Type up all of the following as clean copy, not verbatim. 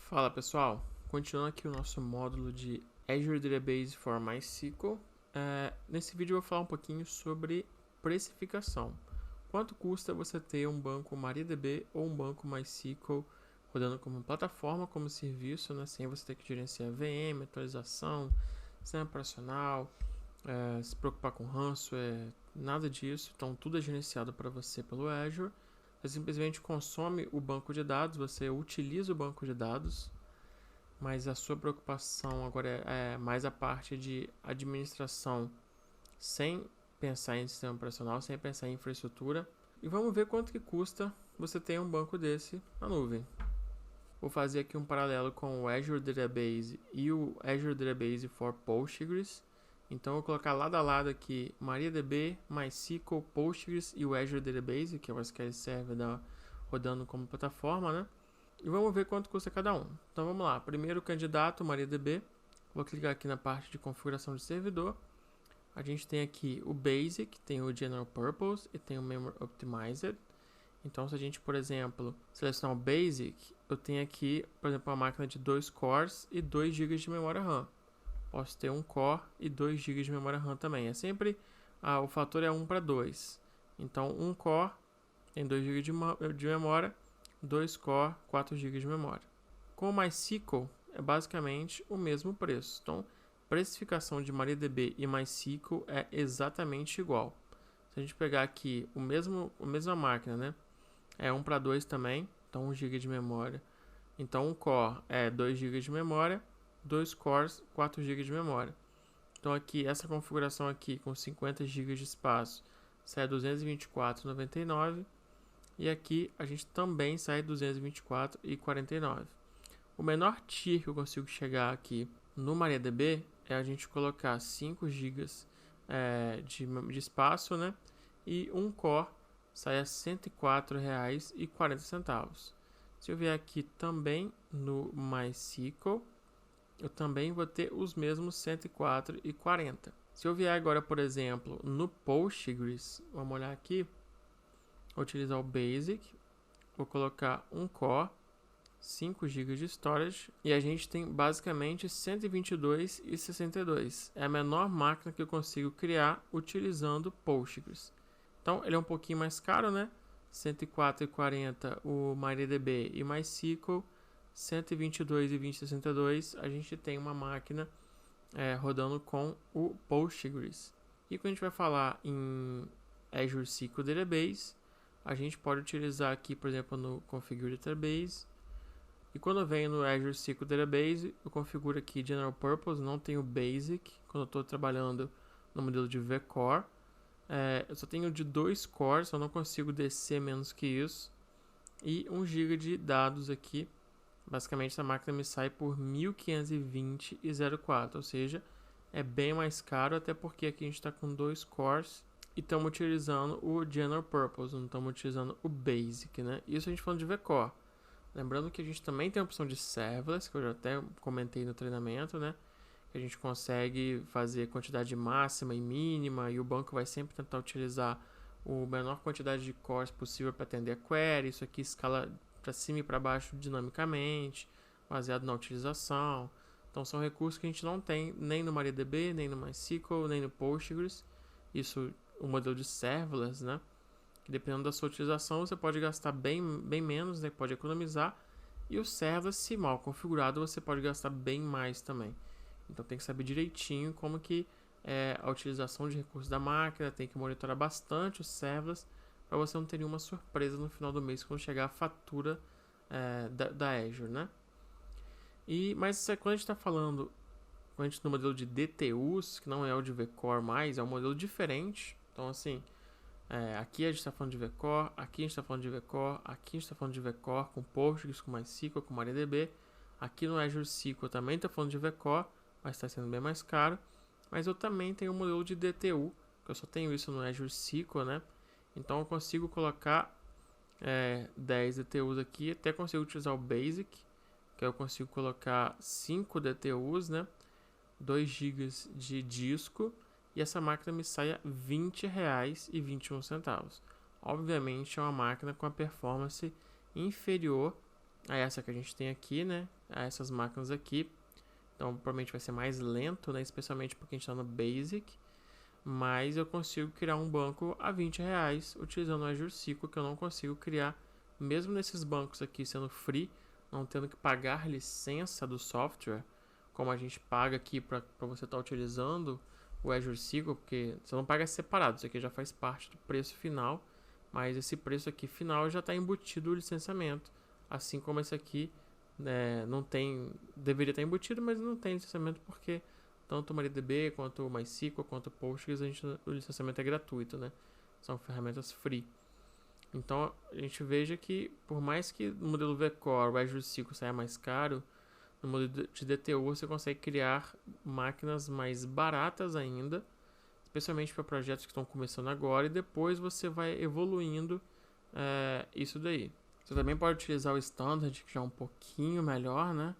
Fala pessoal, continuando aqui o nosso módulo de Azure Database for MySQL. Nesse vídeo eu vou falar um pouquinho sobre precificação. Quanto custa você ter um banco MariaDB ou um banco MySQL rodando como plataforma, como serviço, né? Sem você ter que gerenciar VM, atualização, sistema operacional, se preocupar com ransomware, nada disso. Então tudo é gerenciado para você pelo Azure. Você simplesmente consome o banco de dados, você utiliza o banco de dados, mas a sua preocupação agora é mais a parte de administração, sem pensar em sistema operacional, sem pensar em infraestrutura. E vamos ver quanto que custa você ter um banco desse na nuvem. Vou fazer aqui um paralelo com o Azure Database e o Azure Database for Postgres. Então eu vou colocar lado a lado aqui MariaDB, MySQL, Postgres e o Azure Database, que é o SQL Server rodando como plataforma, né? E vamos ver quanto custa cada um. Então vamos lá, primeiro candidato MariaDB. Vou clicar aqui na parte de configuração de servidor. A gente tem aqui o Basic, tem o General Purpose e tem o Memory Optimized. Então, se a gente, por exemplo, selecionar o Basic, eu tenho aqui, por exemplo, uma máquina de 2 cores e 2 GB de memória RAM. Posso ter 1 core e 2 GB de memória RAM também. É sempre, o fator é 1 para 2. Então, 1 core tem 2 GB de memória, 2 core, 4 GB de memória. Com o MySQL, é basicamente o mesmo preço. Então, precificação de MariaDB e MySQL é exatamente igual. Se a gente pegar aqui a mesma máquina, né? É 1 para 2 também, então 1 GB de memória. Então, um core é 2 GB de memória, 2 cores, 4 GB de memória. Então, aqui, essa configuração aqui com 50 GB de espaço sai 224,99. E aqui a gente também sai 224,49. O menor tier que eu consigo chegar aqui no MariaDB é a gente colocar 5 GB de espaço, né? E 1 core sai a R$ 104,40. Se eu vier aqui também no MySQL, eu também vou ter os mesmos 104,40. Se eu vier agora, por exemplo, no Postgres, vamos olhar aqui, vou utilizar o Basic, vou colocar 1 core, 5 GB de storage e a gente tem basicamente 122,62. É a menor máquina que eu consigo criar utilizando Postgres. Então ele é um pouquinho mais caro, né? 104,40 o MariaDB e MySQL, 122,62 a gente tem uma máquina rodando com o Postgres. E quando a gente vai falar em Azure SQL Database, a gente pode utilizar aqui, por exemplo, no Configure Database. E quando eu venho no Azure SQL Database, eu configuro aqui General Purpose, não tenho Basic, quando eu estou trabalhando no modelo de vCore. Eu só tenho de 2 cores, eu não consigo descer menos que isso. E 1 GB de dados aqui. Basicamente, essa máquina me sai por 1.520,04, ou seja, é bem mais caro, até porque aqui a gente está com 2 cores e estamos utilizando o General Purpose, não estamos utilizando o Basic, né? Isso a gente falando de vCore. Lembrando que a gente também tem a opção de serverless, que eu já até comentei no treinamento, né? Que a gente consegue fazer quantidade máxima e mínima e o banco vai sempre tentar utilizar a menor quantidade de cores possível para atender a query. Isso aqui escala para cima e para baixo dinamicamente, baseado na utilização. Então são recursos que a gente não tem nem no MariaDB, nem no MySQL, nem no Postgres. Isso o modelo de serverless, né? Que dependendo da sua utilização, você pode gastar bem menos, né? Pode economizar. E o serverless, se mal configurado, você pode gastar bem mais também. Então tem que saber direitinho como que é a utilização de recursos da máquina, tem que monitorar bastante os serverless para você não ter nenhuma surpresa no final do mês quando chegar a fatura da Azure, né? Mas quando a gente está falando no modelo de DTUs, que não é o de vCore mais, é um modelo diferente. Então assim, aqui a gente está falando de vCore, aqui a gente está falando de vCore, aqui a gente está falando de vCore com Postgres, com MySQL, com MariaDB. Aqui no Azure SQL também está falando de vCore, mas está sendo bem mais caro. Mas eu também tenho um modelo de DTU, que eu só tenho isso no Azure SQL, né? Então eu consigo colocar 10 DTUs aqui, até consigo utilizar o Basic, que eu consigo colocar 5 DTUs, né? 2 GB de disco, e essa máquina me sai a R$ 20,21. Obviamente é uma máquina com a performance inferior a essa que a gente tem aqui, né? A essas máquinas aqui. Então, provavelmente vai ser mais lento, né? Especialmente porque a gente está no Basic. Mas eu consigo criar um banco a R$20 utilizando o Azure SQL, que eu não consigo criar mesmo nesses bancos aqui sendo free, não tendo que pagar licença do software, como a gente paga aqui para você estar utilizando o Azure SQL, porque você não paga separado, isso aqui já faz parte do preço final, mas esse preço aqui final já está embutido o licenciamento, assim como esse aqui não tem, deveria estar embutido, mas não tem licenciamento porque tanto o MariaDB quanto o MySQL quanto o Postgres o licenciamento é gratuito, né? São ferramentas free. Então a gente veja que por mais que no modelo vCore o Azure SQL saia mais caro, no modelo de DTU você consegue criar máquinas mais baratas ainda, especialmente para projetos que estão começando agora, e depois você vai evoluindo isso daí. Você também pode utilizar o Standard, que já é um pouquinho melhor, né?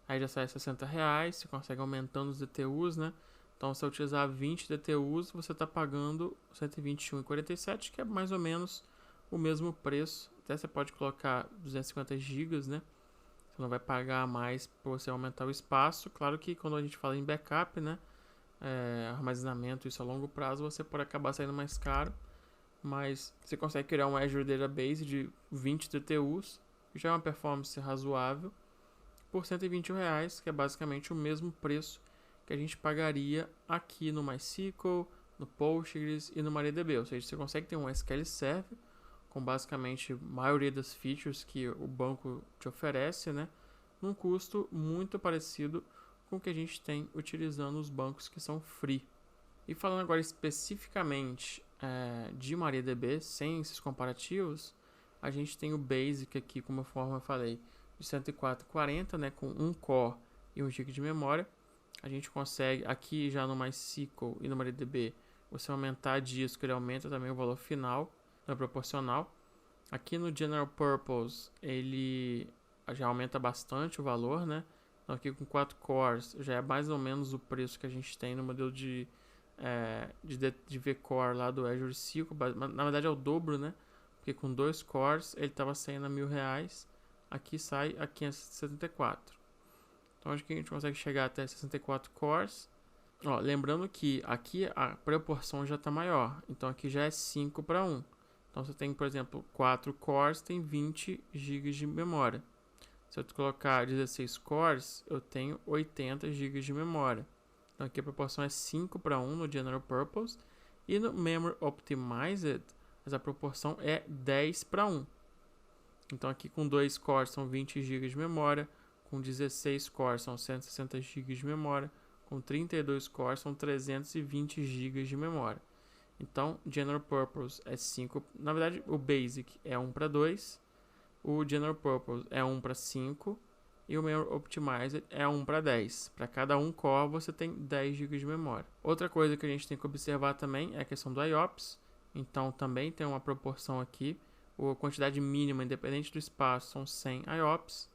Aí já sai R$60, você consegue aumentando os DTUs, né? Então, se você utilizar 20 DTUs, você está pagando R$121,47, que é mais ou menos o mesmo preço. Até você pode colocar 250 GB, né? Você não vai pagar mais para você aumentar o espaço. Claro que quando a gente fala em backup, né? Armazenamento, isso a longo prazo, você pode acabar saindo mais caro. Mas você consegue criar um Azure Database de 20 DTUs, que já é uma performance razoável, por R$121, que é basicamente o mesmo preço que a gente pagaria aqui no MySQL, no Postgres e no MariaDB. Ou seja, você consegue ter um SQL Server com basicamente a maioria das features que o banco te oferece, né, num custo muito parecido com o que a gente tem utilizando os bancos que são free. E falando agora especificamente de MariaDB, sem esses comparativos, a gente tem o Basic aqui, como eu falei, de 104,40, né, com 1 core e 1 GB de memória. A gente consegue, aqui já no MySQL e no MariaDB, você aumentar disco, ele aumenta também o valor final, não é proporcional. Aqui no General Purpose, ele já aumenta bastante o valor, né? Então aqui com 4 cores, já é mais ou menos o preço que a gente tem no modelo de vCore lá do Azure SQL, na verdade é o dobro, né? Porque com 2 cores ele estava saindo a R$1.000, aqui sai a 574. Então acho que a gente consegue chegar até 64 cores. Ó, lembrando que aqui a proporção já está maior, então aqui já é 5 para 1. Então você tem, por exemplo, 4 cores, tem 20 GB de memória. Se eu colocar 16 cores, eu tenho 80 GB de memória. Então aqui a proporção é 5 para 1 no General Purpose. E no Memory Optimized, essa proporção é 10 para 1. Então aqui com 2 cores são 20 GB de memória. Com 16 cores são 160 GB de memória. Com 32 cores são 320 GB de memória. Então, General Purpose é 5. Na verdade, o Basic é 1 para 2. O General Purpose é 1 para 5. E o Memory Optimized é 1 para 10. Para cada 1 core você tem 10 GB de memória. Outra coisa que a gente tem que observar também é a questão do IOPS. Então também tem uma proporção aqui. A quantidade mínima, independente do espaço, são 100 IOPS.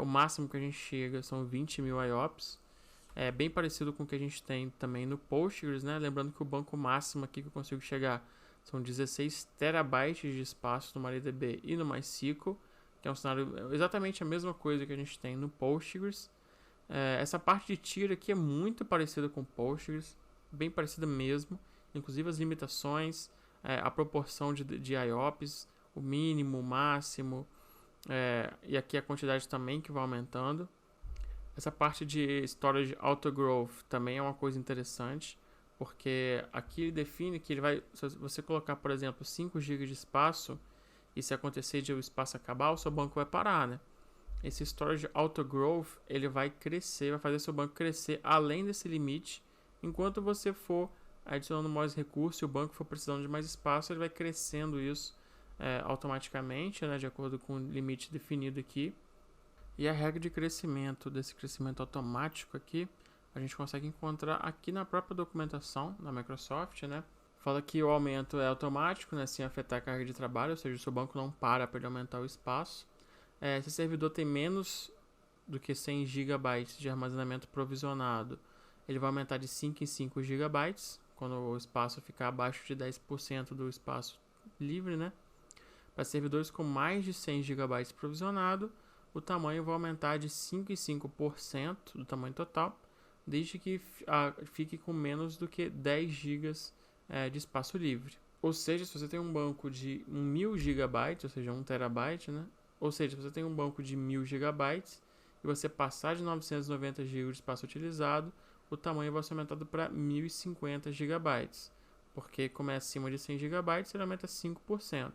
O máximo que a gente chega são 20.000 IOPS. É bem parecido com o que a gente tem também no Postgres, né? Lembrando que o banco máximo aqui que eu consigo chegar são 16 terabytes de espaço no MariaDB e no MySQL, que é um cenário exatamente a mesma coisa que a gente tem no Postgres. Essa parte de tier aqui é muito parecida com o Postgres, bem parecida mesmo, inclusive as limitações, a proporção de IOPS, o mínimo, o máximo, e aqui a quantidade também que vai aumentando. Essa parte de storage autogrowth também é uma coisa interessante, porque aqui ele define que ele vai, se você colocar, por exemplo, 5 GB de espaço, e se acontecer de o espaço acabar, o seu banco vai parar, né? Esse storage autogrowth, ele vai crescer, vai fazer seu banco crescer além desse limite, enquanto você for adicionando mais recursos e o banco for precisando de mais espaço, ele vai crescendo isso automaticamente, né, de acordo com o limite definido aqui. E a regra de crescimento, desse crescimento automático aqui, a gente consegue encontrar aqui na própria documentação da Microsoft, né? Fala que o aumento é automático, né, sem afetar a carga de trabalho, ou seja, o seu banco não para ele aumentar o espaço. Se o servidor tem menos do que 100 GB de armazenamento provisionado, ele vai aumentar de 5 em 5 GB, quando o espaço ficar abaixo de 10% do espaço livre, né? Para servidores com mais de 100 GB provisionado, o tamanho vai aumentar de 5 em 5% do tamanho total, desde que fique com menos do que 10 GB de espaço livre. Ou seja, se você tem um banco de 1000 GB, ou seja, 1 TB, né? Ou seja, se você tem um banco de 1000 GB e você passar de 990 GB de espaço utilizado, o tamanho vai ser aumentado para 1050 GB, porque como é acima de 100 GB, ele aumenta 5%.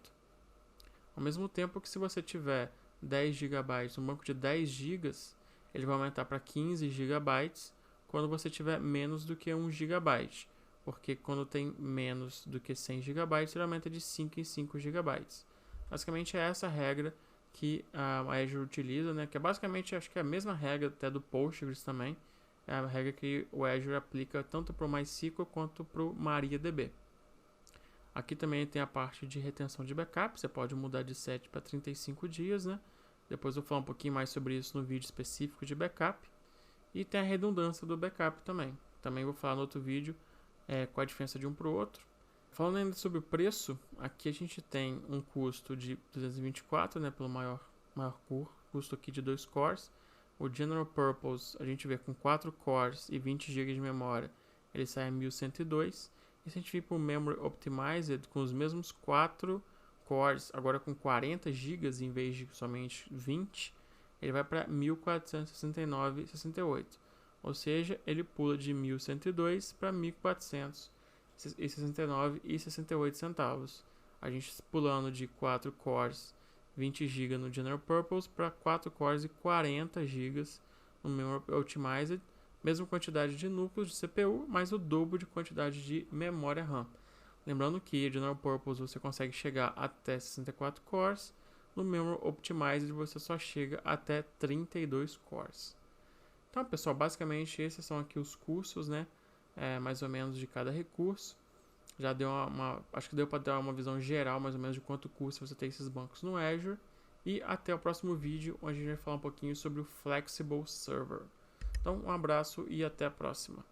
Ao mesmo tempo que se você tiver 10 GB, um banco de 10 GB, ele vai aumentar para 15 GB quando você tiver menos do que 1 GB, porque quando tem menos do que 100 GB, ele aumenta de 5 em 5 GB. Basicamente é essa regra que a Azure utiliza, né? Que é basicamente, acho que é a mesma regra até do Postgres também, é a regra que o Azure aplica tanto para o MySQL quanto para o MariaDB. Aqui também tem a parte de retenção de backup, você pode mudar de 7 para 35 dias, né? Depois eu vou falar um pouquinho mais sobre isso no vídeo específico de backup. E tem a redundância do backup também. Também vou falar no outro vídeo qual a diferença de um para o outro. Falando ainda sobre o preço, aqui a gente tem um custo de 224, né, pelo maior custo aqui de 2 cores. O General Purpose a gente vê com 4 cores e 20 GB de memória, ele sai a 1102. E se a gente vir para o Memory Optimized com os mesmos 4 cores, agora com 40 GB em vez de somente 20, ele vai para 1469,68. Ou seja, ele pula de 1102 para 1469,68 centavos. A gente pulando de 4 cores 20 GB no General Purpose para 4 cores e 40 GB no Memory Optimized. Mesma quantidade de núcleos de CPU, mas o dobro de quantidade de memória RAM. Lembrando que no General Purpose você consegue chegar até 64 cores, no Memory Optimized você só chega até 32 cores. Então, pessoal, basicamente esses são aqui os custos, né? Mais ou menos de cada recurso. Já deu acho que deu para dar uma visão geral mais ou menos de quanto custa você ter esses bancos no Azure. E até o próximo vídeo, onde a gente vai falar um pouquinho sobre o Flexible Server. Então, um abraço e até a próxima.